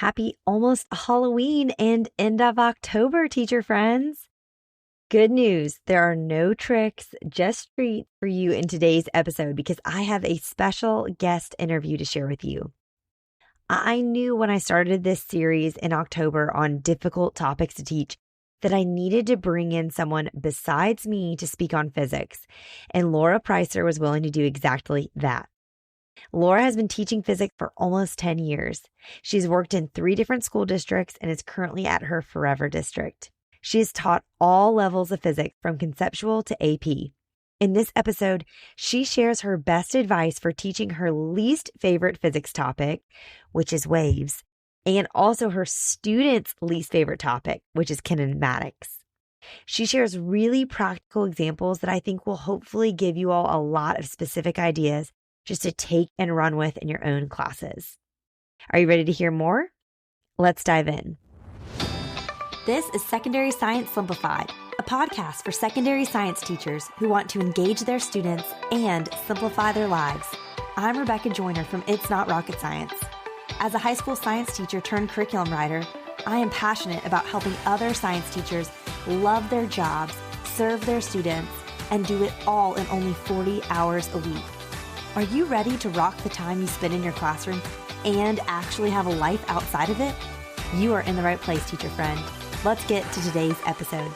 Happy almost Halloween and end of October, teacher friends. Good news. There are no tricks, just treats for you in today's episode because I have a special guest interview to share with you. I knew when I started this series in October on difficult topics to teach that I needed to bring in someone besides me to speak on physics, and Laura Preiser was willing to do exactly that. Laura has been teaching physics for almost 10 years. She's worked in 3 different school districts and is currently at her forever district. She has taught all levels of physics from conceptual to AP. In this episode, she shares her best advice for teaching her least favorite physics topic, which is waves, and also her students' least favorite topic, which is kinematics. She shares really practical examples that I think will hopefully give you all a lot of specific ideas just to take and run with in your own classes. Are you ready to hear more? Let's dive in. This is Secondary Science Simplified, a podcast for secondary science teachers who want to engage their students and simplify their lives. I'm Rebecca Joyner from It's Not Rocket Science. As a high school science teacher turned curriculum writer, I am passionate about helping other science teachers love their jobs, serve their students, and do it all in only 40 hours a week. Are you ready to rock the time you spend in your classroom and actually have a life outside of it? You are in the right place, teacher friend. Let's get to today's episode.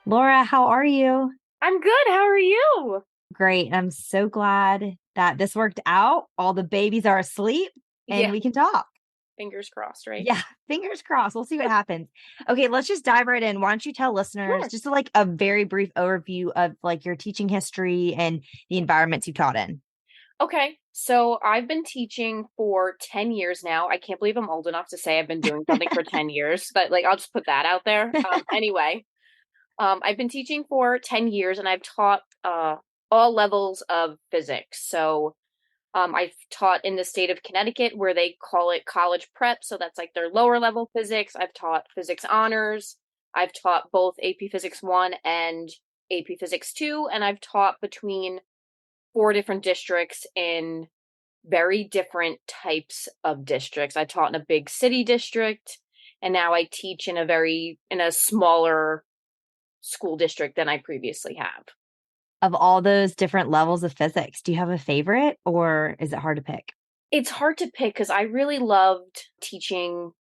Laura, how are you? I'm good. How are you? Great. I'm so glad that this worked out. All the babies are asleep and we can talk. Fingers crossed, right? Yeah, fingers crossed. We'll see what happens. Okay, let's just dive right in. Why don't you tell listeners just like a very brief overview of like your teaching history and the environments you taught in? Okay, so I've been teaching for 10 years now. I can't believe I'm old enough to say I've been doing something for 10 years, but like I'll just put that out there. Anyway, I've been teaching for 10 years and I've taught all levels of physics. So I've taught in the state of Connecticut where they call it college prep. So that's like their lower level physics. I've taught physics honors. I've taught both AP Physics 1 and AP Physics 2. And I've taught between 4 different districts in very different types of districts. I taught in a big city district, and now I teach in a smaller school district than I previously have. Of all those different levels of physics, do you have a favorite or is it hard to pick? It's hard to pick because I really loved teaching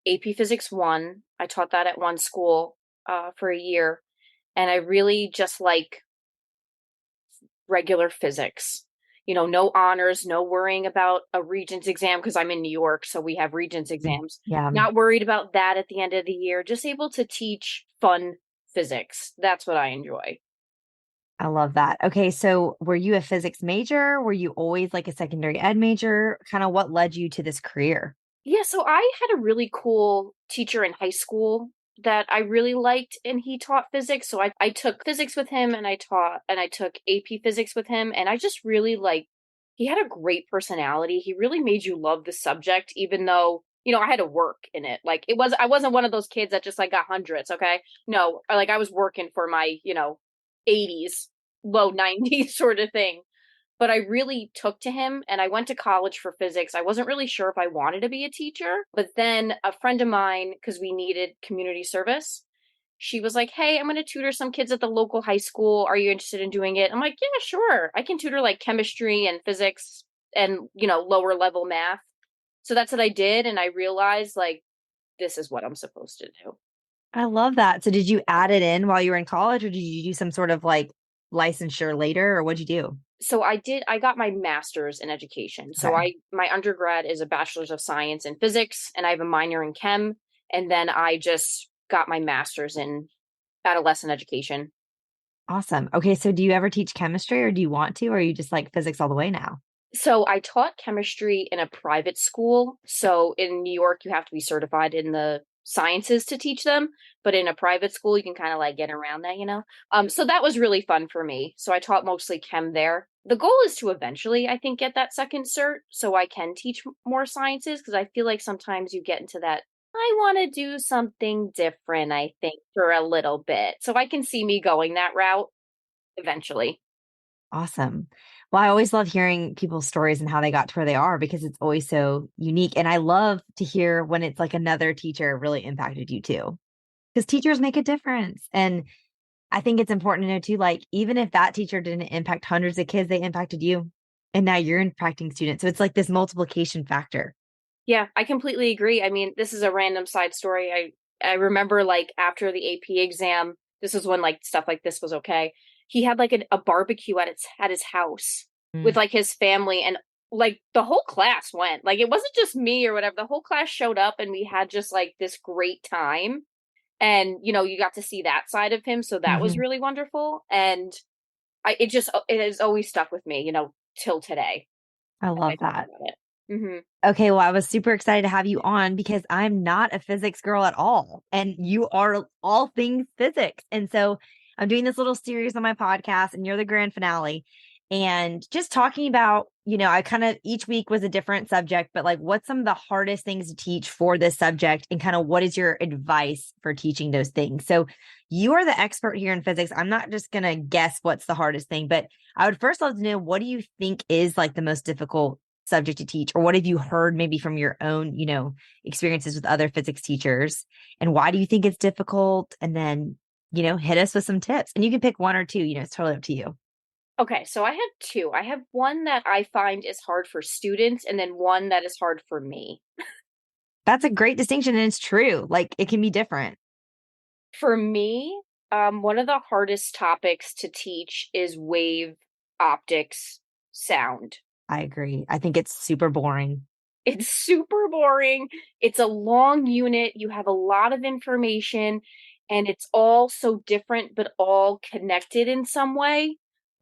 AP Physics 1. I taught that at one school for a year, and I really just like regular physics. You know, no honors, no worrying about a Regents exam because I'm in New York, so we have Regents exams. Yeah. Not worried about that at the end of the year, just able to teach fun physics. That's what I enjoy. I love that. Okay, so were you a physics major? Were you always like a secondary ed major? Kind of what led you to this career? Yeah, so I had a really cool teacher in high school that I really liked, and he taught physics. So I took physics with him and I took AP physics with him, and I just really he had a great personality. He really made you love the subject, even though, you know, I had to work in it. Like I wasn't one of those kids that just like got hundreds, okay? No, like I was working for my, 80s, low 90s sort of thing. But I really took to him, and I went to college for physics. I wasn't really sure if I wanted to be a teacher, but then a friend of mine, because we needed community service, she was like, "Hey, I'm going to tutor some kids at the local high school. Are you interested in doing it?" I'm like, "Yeah, sure. I can tutor like chemistry and physics and, lower level math." So that's what I did, and I realized like this is what I'm supposed to do. I love that. So did you add it in while you were in college, or did you do some sort of like licensure later, or what'd you do? So I got my master's in education. So my undergrad is a bachelor's of science in physics, and I have a minor in chem. And then I just got my master's in adolescent education. Awesome. Okay, so do you ever teach chemistry or do you want to, or are you just like physics all the way now? So I taught chemistry in a private school. So in New York, you have to be certified in the sciences to teach them, but in a private school, you can kind of like get around that. So that was really fun for me. So I taught mostly chem there. The goal is to eventually, I think, get that second cert so I can teach more sciences, because I feel like sometimes you get into that, I want to do something different, I think, for a little bit. So I can see me going that route. eventually. Awesome. Well, I always love hearing people's stories and how they got to where they are because it's always so unique. And I love to hear when it's like another teacher really impacted you too, because teachers make a difference. And I think it's important to know too, like, even if that teacher didn't impact hundreds of kids, they impacted you. And now you're impacting students. So it's like this multiplication factor. Yeah, I completely agree. I mean, this is a random side story. I remember like after the AP exam, this is when like stuff like this was okay. He had like a barbecue at his house with Mm. like his family, and like the whole class went. Like it wasn't just me or whatever. The whole class showed up and we had just like this great time. And you got to see that side of him, so that was Hmm. really wonderful. And it has always stuck with me, till today I as I love talk that. about it. Hmm. Okay, well, I was super excited to have you on because I'm not a physics girl at all. And you are all things physics. And so I'm doing this little series on my podcast, and you're the grand finale. And just talking about, I kind of each week was a different subject, but like what's some of the hardest things to teach for this subject? And kind of what is your advice for teaching those things? So you are the expert here in physics. I'm not just going to guess what's the hardest thing, but I would first love to know, what do you think is like the most difficult subject to teach, or what have you heard maybe from your own experiences with other physics teachers, and why do you think it's difficult? And then hit us with some tips, and you can pick one or two. It's totally up to you. Okay, so I have two. I have one that I find is hard for students, and then one that is hard for me. That's a great distinction, and it's true. Like, it can be different. For me, one of the hardest topics to teach is wave optics sound. I agree. I think it's super boring. It's super boring. It's a long unit. You have a lot of information, and it's all so different, but all connected in some way.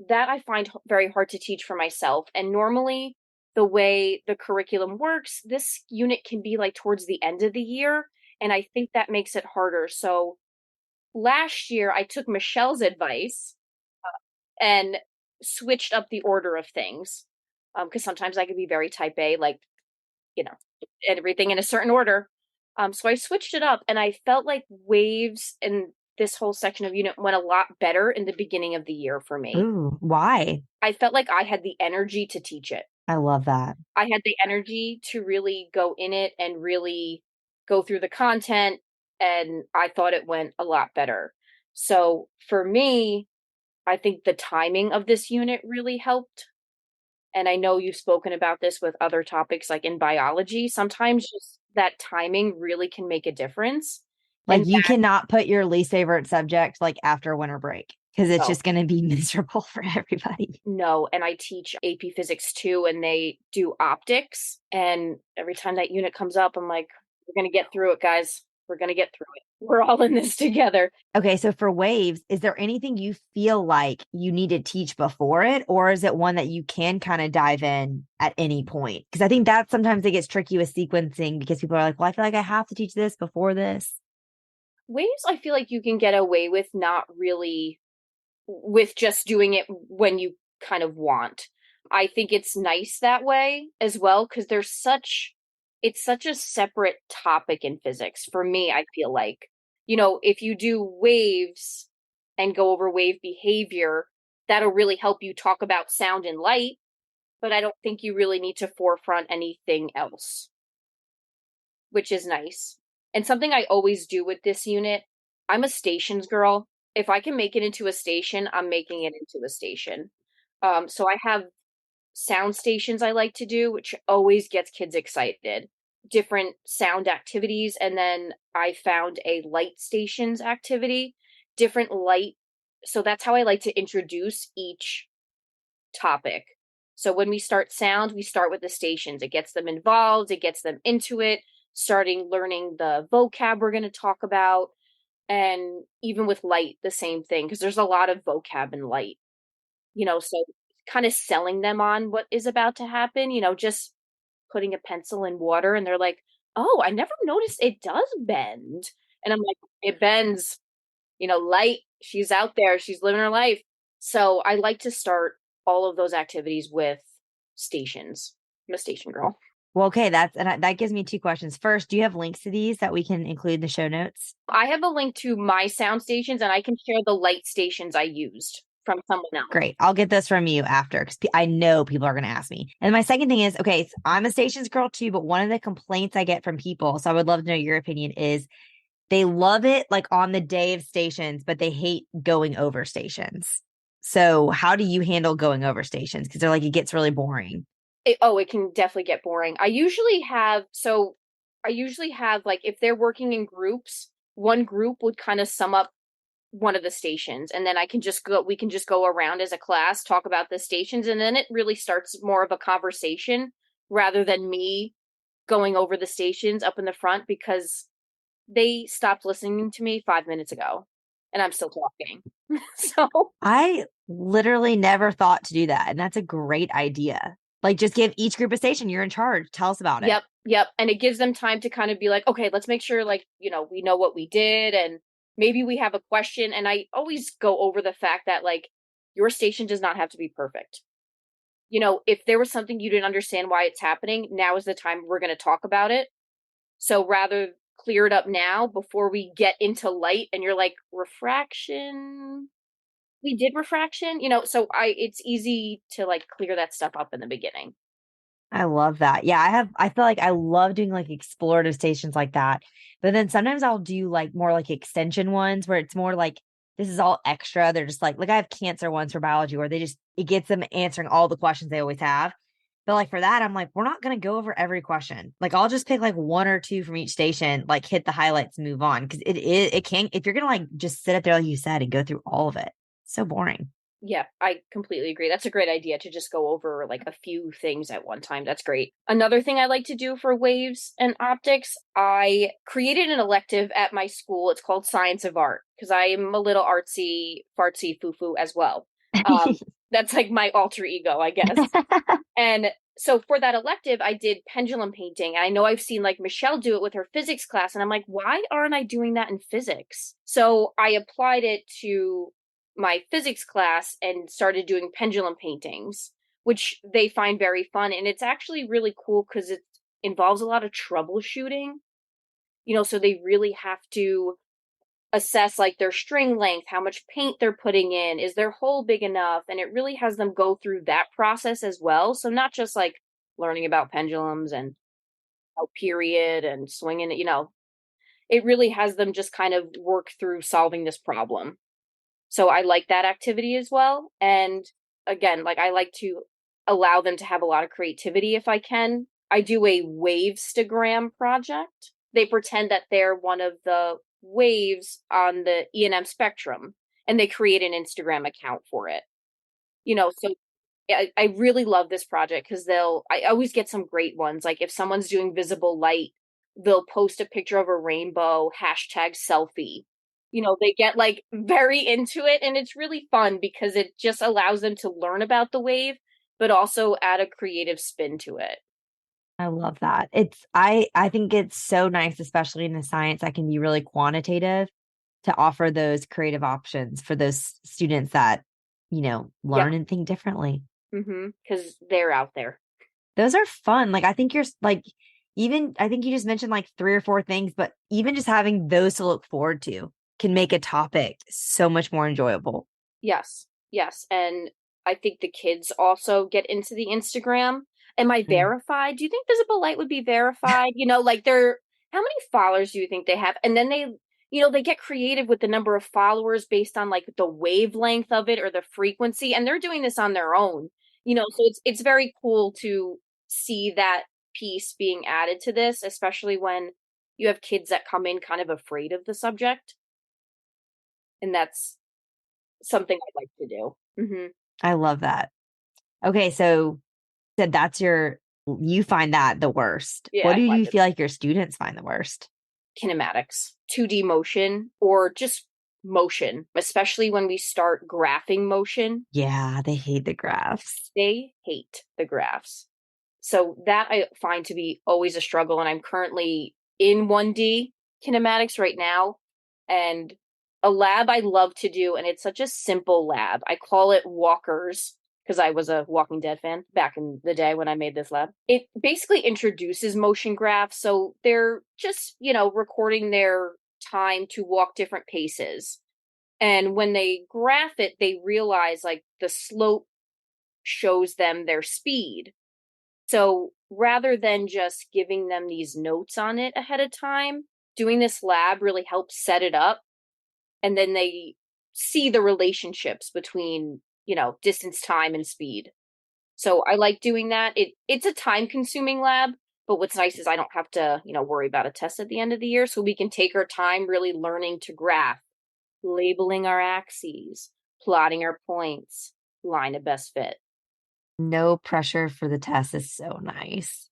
That I find very hard to teach for myself. And normally, the way the curriculum works, this unit can be like towards the end of the year. And I think that makes it harder. So last year, I took Michelle's advice and switched up the order of things. Because sometimes I could be very type A, like, you know, everything in a certain order. So I switched it up, and I felt like waves and this whole section of unit went a lot better in the beginning of the year for me. Ooh, why? I felt like I had the energy to teach it. I love that. I had the energy to really go in it and really go through the content, and I thought it went a lot better. So for me, I think the timing of this unit really helped. And I know you've spoken about this with other topics like in biology. Sometimes just that timing really can make a difference. Like, And you cannot put your least favorite subject like after winter break, because it's no, just going to be miserable for everybody. no. And I teach AP Physics too, and they do optics. And every time that unit comes up, I'm like, we're going to get through it, guys. We're going to get through it. We're all in this together. Okay, so for waves, is there anything you feel like you need to teach before it, or is it one that you can kind of dive in at any point? Because I think that sometimes it gets tricky with sequencing because people are like, well, I feel like I have to teach this before this. Waves, I feel like you can get away with not really, with just doing it when you kind of want. I think it's nice that way as well, because it's such a separate topic in physics. For me, I feel like, if you do waves and go over wave behavior, that'll really help you talk about sound and light, but I don't think you really need to forefront anything else, which is nice. And something I always do with this unit, I'm a stations girl. If I can make it into a station, I'm making it into a station. So I have sound stations I like to do, which always gets kids excited. Different sound activities. And then I found a light stations activity, different light. So that's how I like to introduce each topic. So when we start sound, we start with the stations. It gets them involved, it gets them into it, starting learning the vocab we're going to talk about. And even with light, the same thing, because there's a lot of vocab in light, so kind of selling them on what is about to happen, just putting a pencil in water and they're like, oh, I never noticed it does bend. And I'm like, it bends, light, she's out there, she's living her life. So I like to start all of those activities with stations. I'm a station girl. Well, okay, that gives me two questions. First, do you have links to these that we can include in the show notes? I have a link to my sound stations, and I can share the light stations I used from someone else. Great. I'll get this from you after because I know people are going to ask me. And my second thing is, okay, so I'm a stations girl too, but one of the complaints I get from people, so I would love to know your opinion, is they love it like on the day of stations, but they hate going over stations. So how do you handle going over stations? Because they're like, it gets really boring. It can definitely get boring. I usually have like if they're working in groups, one group would kind of sum up one of the stations, and then we can just go around as a class, talk about the stations, and then it really starts more of a conversation rather than me going over the stations up in the front because they stopped listening to me 5 minutes ago and I'm still talking. So I literally never thought to do that. And that's a great idea. Like just give each group a station. You're in charge. Tell us about it. yep, yep. And it gives them time to kind of be like, okay, let's make sure like, we know what we did and maybe we have a question. And I always go over the fact that like your station does not have to be perfect. If there was something you didn't understand why it's happening, now is the time we're going to talk about it. So rather clear it up now before we get into light and you're like, refraction. We did refraction, so it's easy to like clear that stuff up in the beginning. I love that. Yeah, I feel like I love doing like explorative stations like that. But then sometimes I'll do like more like extension ones where it's more like this is all extra. They're just like I have cancer ones for biology where it gets them answering all the questions they always have. But like for that, I'm like, we're not gonna go over every question. Like I'll just pick like one or two from each station, like hit the highlights, move on. Cause it can if you're gonna like just sit up there like you said and go through all of it, so boring. Yeah, I completely agree. That's a great idea to just go over like a few things at one time. That's great. Another thing I like to do for waves and optics, I created an elective at my school. It's called Science of Art because I am a little artsy, fartsy, foo-foo as well. Um, that's like my alter ego, I guess. And so for that elective, I did pendulum painting. And I know I've seen like Michelle do it with her physics class. And I'm like, why aren't I doing that in physics? So I applied it to my physics class and started doing pendulum paintings, which they find very fun. And it's actually really cool because it involves a lot of troubleshooting, so they really have to assess like their string length, how much paint they're putting in, is their hole big enough? And it really has them go through that process as well. So not just like learning about pendulums and period and swinging, it really has them just kind of work through solving this problem. So I like that activity as well. And again, like I like to allow them to have a lot of creativity if I can. I do a wavestagram project. They pretend that they're one of the waves on the E&M spectrum and they create an Instagram account for it. So I really love this project because I always get some great ones. Like if someone's doing visible light, they'll post a picture of a rainbow, hashtag selfie. They get like very into it and it's really fun because it just allows them to learn about the wave, but also add a creative spin to it. I love that. I think it's so nice, especially in the science that can be really quantitative to offer those creative options for those students that, Yep. learn and think differently. Because they're out there. Those are fun. Like I think you're like even I think you just mentioned like three or four things, but even just having those to look forward to can make a topic so much more enjoyable. Yes. Yes. And I think the kids also get into the Instagram. Am I Mm. verified? Do you think Visible Light would be verified? Like how many followers do you think they have? And then they get creative with the number of followers based on like the wavelength of it or the frequency. And they're doing this on their own, so it's very cool to see that piece being added to this, especially when you have kids that come in kind of afraid of the subject. And that's something I'd like to do. I love that. Okay, so said you find that the worst. Yeah, What I do find you it feel like your students find the worst? kinematics, 2D motion, or just motion, especially when we start graphing motion. Yeah, they hate the graphs. They hate the graphs. So that I find to be always a struggle. And I'm currently in 1D kinematics right now. And a lab I love to do, and it's such a simple lab. I call it Walkers because I was a Walking Dead fan back in the day when I made this lab. It basically introduces motion graphs. So they're just, recording their time to walk different paces. And when they graph it, they realize like the slope shows them their speed. So rather than just giving them these notes on it ahead of time, doing this lab really helps set it up. And then they see the relationships between, distance, time, and speed. So I like doing that. It's a time consuming lab, but what's nice is I don't have to, worry about a test at the end of the year. So we can take our time really learning to graph, labeling our axes, plotting our points, line of best fit. No pressure for the test is so nice.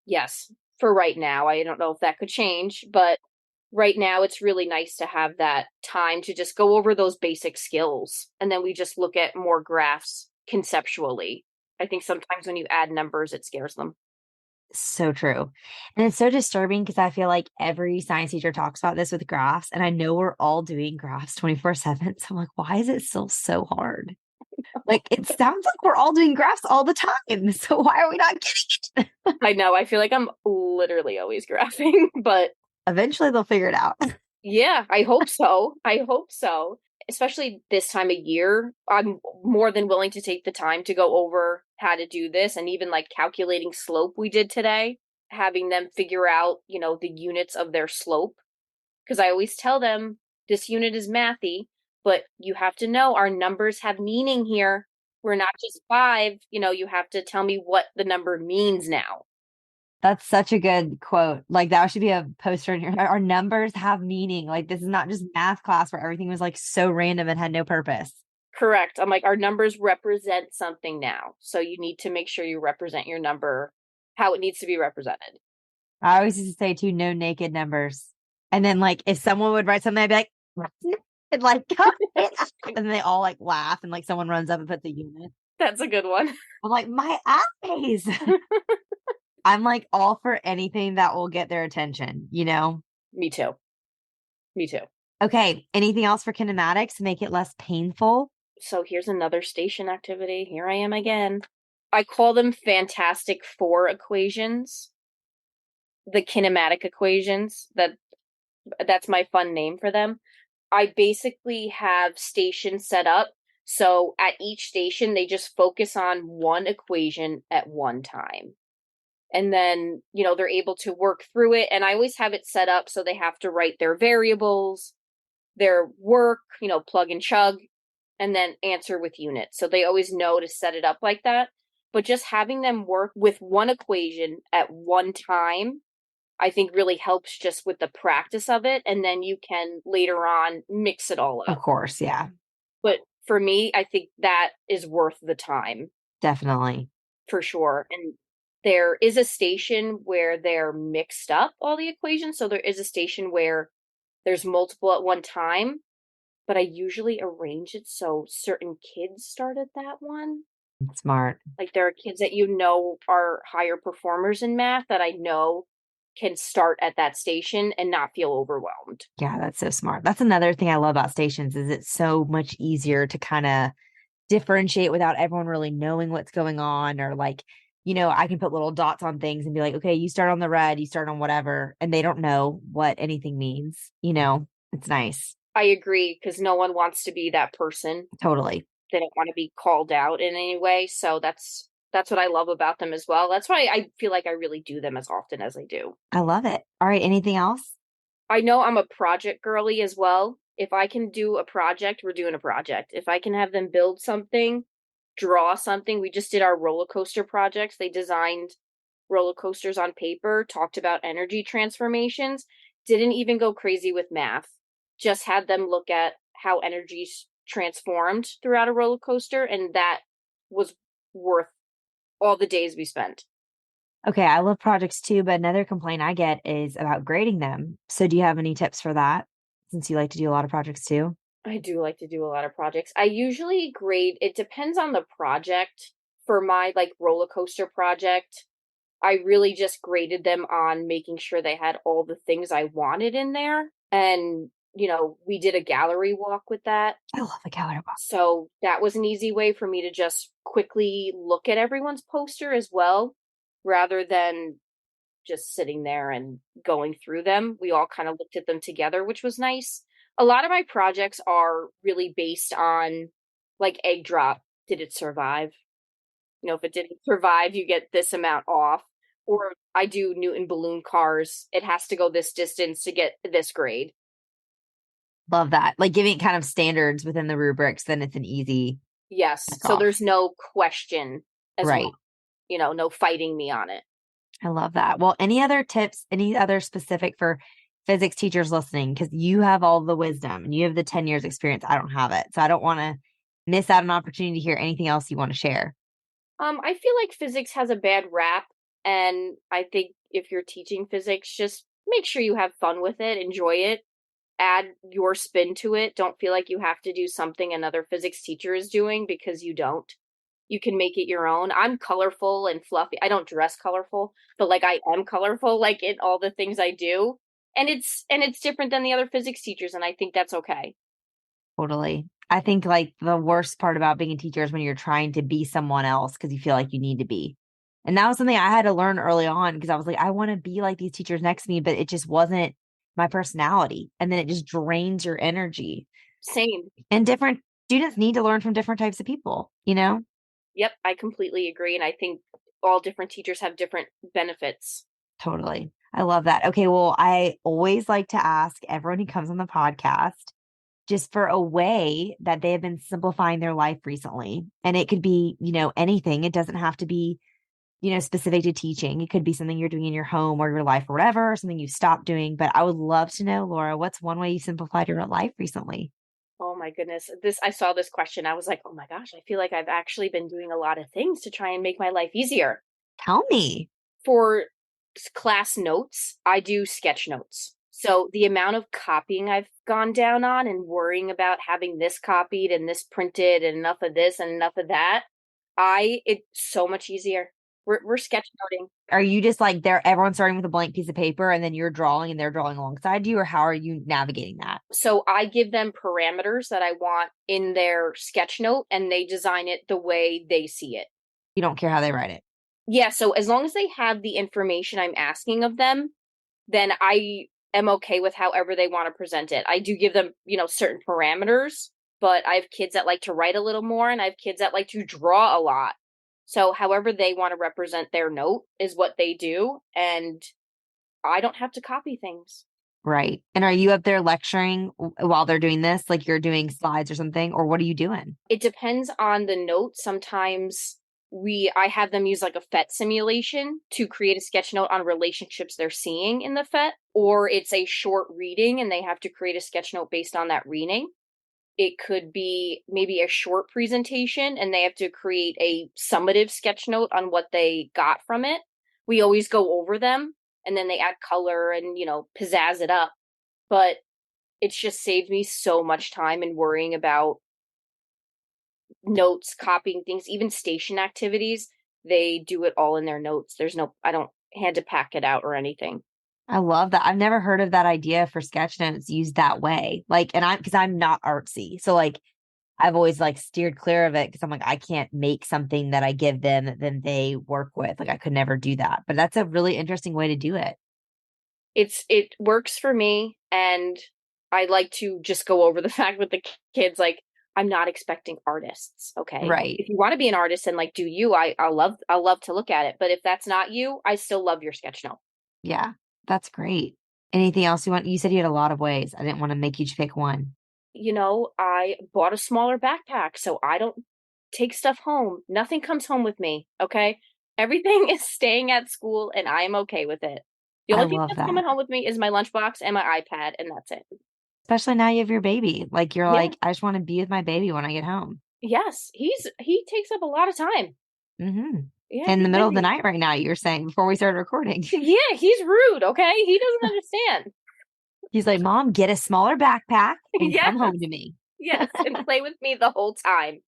Yes, for right now. I don't know if that could change, but right now it's really nice to have that time to just go over those basic skills. And then we just look at more graphs conceptually. I think sometimes when you add numbers, it scares them. So true. And it's so disturbing because I feel like every science teacher talks about this with graphs, and I know we're all doing graphs 24/7. So I'm like, why is it still so hard? Like, it sounds like we're all doing graphs all the time. So why are we not getting it? I know. I feel like I'm literally always graphing, but Eventually they'll figure it out. yeah, I hope so. I hope so. Especially this time of year, I'm more than willing to take the time to go over how to do this and even like calculating slope we did today, having them figure out, the units of their slope. Because I always tell them this unit is mathy, but you have to know our numbers have meaning here. We're not just five, you have to tell me what the number means now. That's such a good quote. Like that should be a poster in here. Our numbers have meaning. Like this is not just math class where everything was like so random and had no purpose. Correct. I'm like, our numbers represent something now. So you need to make sure you represent your number how it needs to be represented. I always used to say too, no naked numbers. And then like if someone would write something, I'd be like, "What's naked?" Like, cut it out. And then they all like laugh and like someone runs up and puts a unit. That's a good one. I'm like, my eyes. I'm like all for anything that will get their attention? Me too. Me too. Okay. Anything else for kinematics to make it less painful? So here's another station activity. Here I am again. I call them Fantastic Four equations, the kinematic equations. That's my fun name for them. I basically have stations set up. So at each station, they just focus on one equation at one time. And then, they're able to work through it. And I always have it set up so they have to write their variables, their work, plug and chug, and then answer with units. So they always know to set it up like that. But just having them work with one equation at one time, I think really helps just with the practice of it. And then you can later on mix it all Of up. course. Yeah, But for me, I think that is worth the time definitely. for sure. And there is a station where they're mixed up all the equations. So there is a station where there's multiple at one time, but I usually arrange it so certain kids start at that one. Smart. Like there are kids that are higher performers in math that I know can start at that station and not feel overwhelmed. Yeah, that's so smart. That's another thing I love about stations is it's so much easier to kind of differentiate without everyone really knowing what's going on or like, I can put little dots on things and be like, okay, you start on the red, you start on whatever, and they don't know what anything means. It's nice. I agree because no one wants to be that person. Totally. They don't want to be called out in any way. So that's what I love about them as well. That's why I feel like I really do them as often as I do. I love it. All right. Anything else? I know I'm a project girly as well. If I can do a project, we're doing a project. If I can have them build something, draw something, we just did our roller coaster projects. They designed roller coasters on paper, talked about energy transformations, didn't even go crazy with math, just had them look at how energy's transformed throughout a roller coaster. And that was worth all the days we spent. Okay. I love projects too, but another complaint I get is about grading them. So do you have any tips for that since you like to do a lot of projects too? I do like to do a lot of projects. I usually grade, it depends on the project. For my like roller coaster project, I really just graded them on making sure they had all the things I wanted in there. And, we did a gallery walk with that. I love the gallery box. So that was an easy way for me to just quickly look at everyone's poster as well, rather than just sitting there and going through them. We all kind of looked at them together, which was nice. A lot of my projects are really based on like egg drop. Did it survive? If it didn't survive, you get this amount off. Or I do Newton balloon cars. It has to go this distance to get this grade. Love that. Like giving it kind of standards within the rubrics, then it's an easy Yes. check So off. there's no question as well. Right. No fighting me on it. I love that. Well, any other tips, any other specific for physics teachers listening? Because you have all the wisdom and you have the 10 years experience. I don't have it. So I don't want to miss out on an opportunity to hear anything else you want to share. I feel like physics has a bad rap, and I think if you're teaching physics, just make sure you have fun with it, enjoy it, add your spin to it. Don't feel like you have to do something another physics teacher is doing because you don't. You can make it your own. I'm colorful and fluffy. I don't dress colorful, but like I am colorful like in all the things I do. And it's different than the other physics teachers, and I think that's okay. Totally. I think like the worst part about being a teacher is when you're trying to be someone else because you feel like you need to be. And that was something I had to learn early on because I was like, I want to be like these teachers next to me, but it just wasn't my personality. And then it just drains your energy. Same. And different students need to learn from different types of people, you know? Yep, I completely agree, and I think all different teachers have different benefits. Totally. I love that. Okay. Well, I always like to ask everyone who comes on the podcast just for a way that they have been simplifying their life recently. And it could be, anything. It doesn't have to be, specific to teaching. It could be something you're doing in your home or your life or whatever, or something you stopped doing. But I would love to know, Laura, what's one way you simplified your life recently? Oh my goodness. I saw this question. I was like, "Oh my gosh, I feel like I've actually been doing a lot of things to try and make my life easier." Tell me. For class notes, I do sketch notes. So the amount of copying I've gone down on and worrying about having this copied and this printed and enough of this and enough of that, it's so much easier. We're sketchnoting. Are you just like there, everyone's starting with a blank piece of paper and then you're drawing and they're drawing alongside you, or how are you navigating that? So I give them parameters that I want in their sketch note and they design it the way they see it. You don't care how they write it. Yeah, so as long as they have the information I'm asking of them, then I am okay with however they want to present it. I do give them, certain parameters, but I have kids that like to write a little more and I have kids that like to draw a lot. So however they want to represent their note is what they do, and I don't have to copy things. Right. And are you up there lecturing while they're doing this? Like you're doing slides or something, or what are you doing? It depends on the note. Sometimes I have them use like a PhET simulation to create a sketch note on relationships they're seeing in the PhET, or it's a short reading and they have to create a sketch note based on that reading. It could be maybe a short presentation and they have to create a summative sketch note on what they got from it. We always go over them and then they add color and, pizzazz it up. But it's just saved me so much time in worrying about notes, copying things, even station activities. They do it all in their notes. I don't hand to pack it out or anything. I love that. I've never heard of that idea for sketch notes used that way. Like, and because I'm not artsy. So like I've always like steered clear of it because I'm like, I can't make something that I give them that then they work with. Like I could never do that. But that's a really interesting way to do it. It works for me, and I like to just go over the fact with the kids, like, I'm not expecting artists, okay? Right. If you want to be an artist and like do you, I'll love to look at it. But if that's not you, I still love your sketch note. Yeah. That's great. Anything else you want? You said you had a lot of ways. I didn't want to make you just pick one. I bought a smaller backpack so I don't take stuff home. Nothing comes home with me, okay? Everything is staying at school and I am okay with it. The I only thing love that's coming that. home with me is my lunchbox and my iPad, and that's it. Especially now you have your baby. Like you're Yeah. like, I just want to be with my baby when I get home. Yes, he takes up a lot of time. Mm-hmm. Yeah, In he's the middle of the busy. night right now, you were saying before we started recording. Yeah, he's rude, okay? He doesn't understand. He's like, Mom, get a smaller backpack and Yes, come home to me. yes, and play with me the whole time.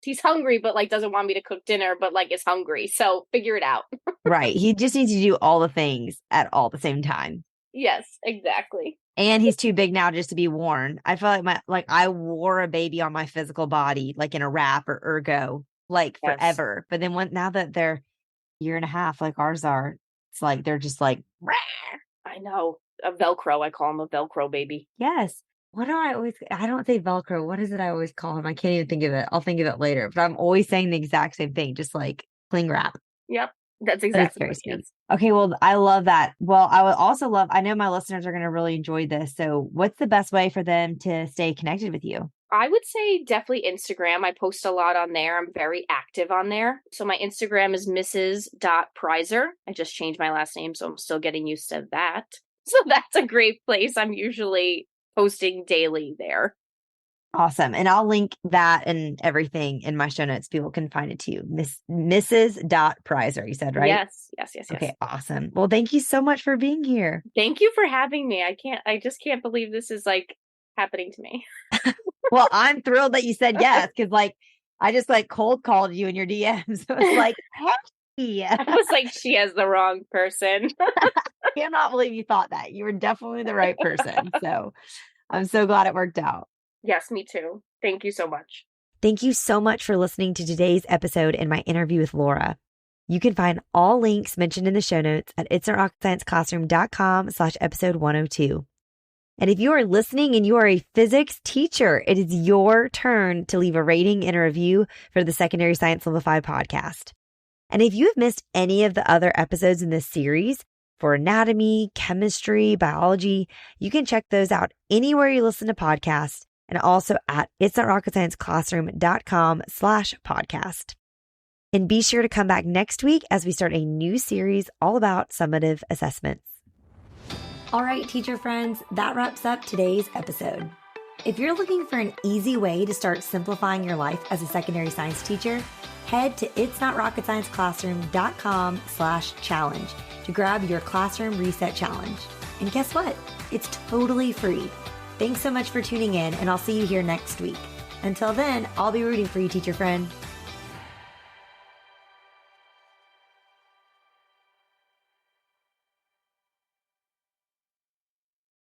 He's hungry, but like doesn't want me to cook dinner, but like is hungry. So figure it out. Right. He just needs to do all the things at all the same time. Yes, exactly. And he's too big now just to be worn. I feel like I wore a baby on my physical body, like in a wrap or ergo, like Yes, forever. But then now that they're year and a half, like ours are, it's like they're just like, "Rah." I know. A Velcro. I call him a Velcro baby. Yes. what do I don't say Velcro. What is it I always call him? I can't even think of it. I'll think of it later. But I'm always saying the exact same thing, just like cling wrap. Yep. That's But it's exactly very what it sweet. is. Okay, well, I love that. Well, I would also love, I know my listeners are going to really enjoy this. So, what's the best way for them to stay connected with you? I would say definitely Instagram. I post a lot on there. I'm very active on there. So my Instagram is Mrs.Preiser. I just changed my last name, so I'm still getting used to that. So that's a great place. I'm usually posting daily there. Awesome. And I'll link that and everything in my show notes. People can find it too. Mrs. Preiser, you said, right? Yes. Okay, awesome. Well, thank you so much for being here. Thank you for having me. I just can't believe this is like happening to me. Well, I'm thrilled that you said yes, because like I just like cold called you in your DMs. So it's like, hey. I was like, she has the wrong person. I cannot believe you thought that. You were definitely the right person. So I'm so glad it worked out. Yes, me too. Thank you so much. Thank you so much for listening to today's episode and my interview with Laura. You can find all links mentioned in the show notes at itsnotrocketscienceclassroom.com/episode 102. And if you are listening and you are a physics teacher, it is your turn to leave a rating and a review for the Secondary Science Simplified podcast. And if you have missed any of the other episodes in this series for anatomy, chemistry, biology, you can check those out anywhere you listen to podcasts and also at itsnotrocketscienceclassroom.com/podcast. And be sure to come back next week as we start a new series all about summative assessments. All right, teacher friends, that wraps up today's episode. If you're looking for an easy way to start simplifying your life as a secondary science teacher, head to itsnotrocketscienceclassroom.com/challenge to grab your classroom reset challenge. And guess what? It's totally free. Thanks so much for tuning in, and I'll see you here next week. Until then, I'll be rooting for you, teacher friend.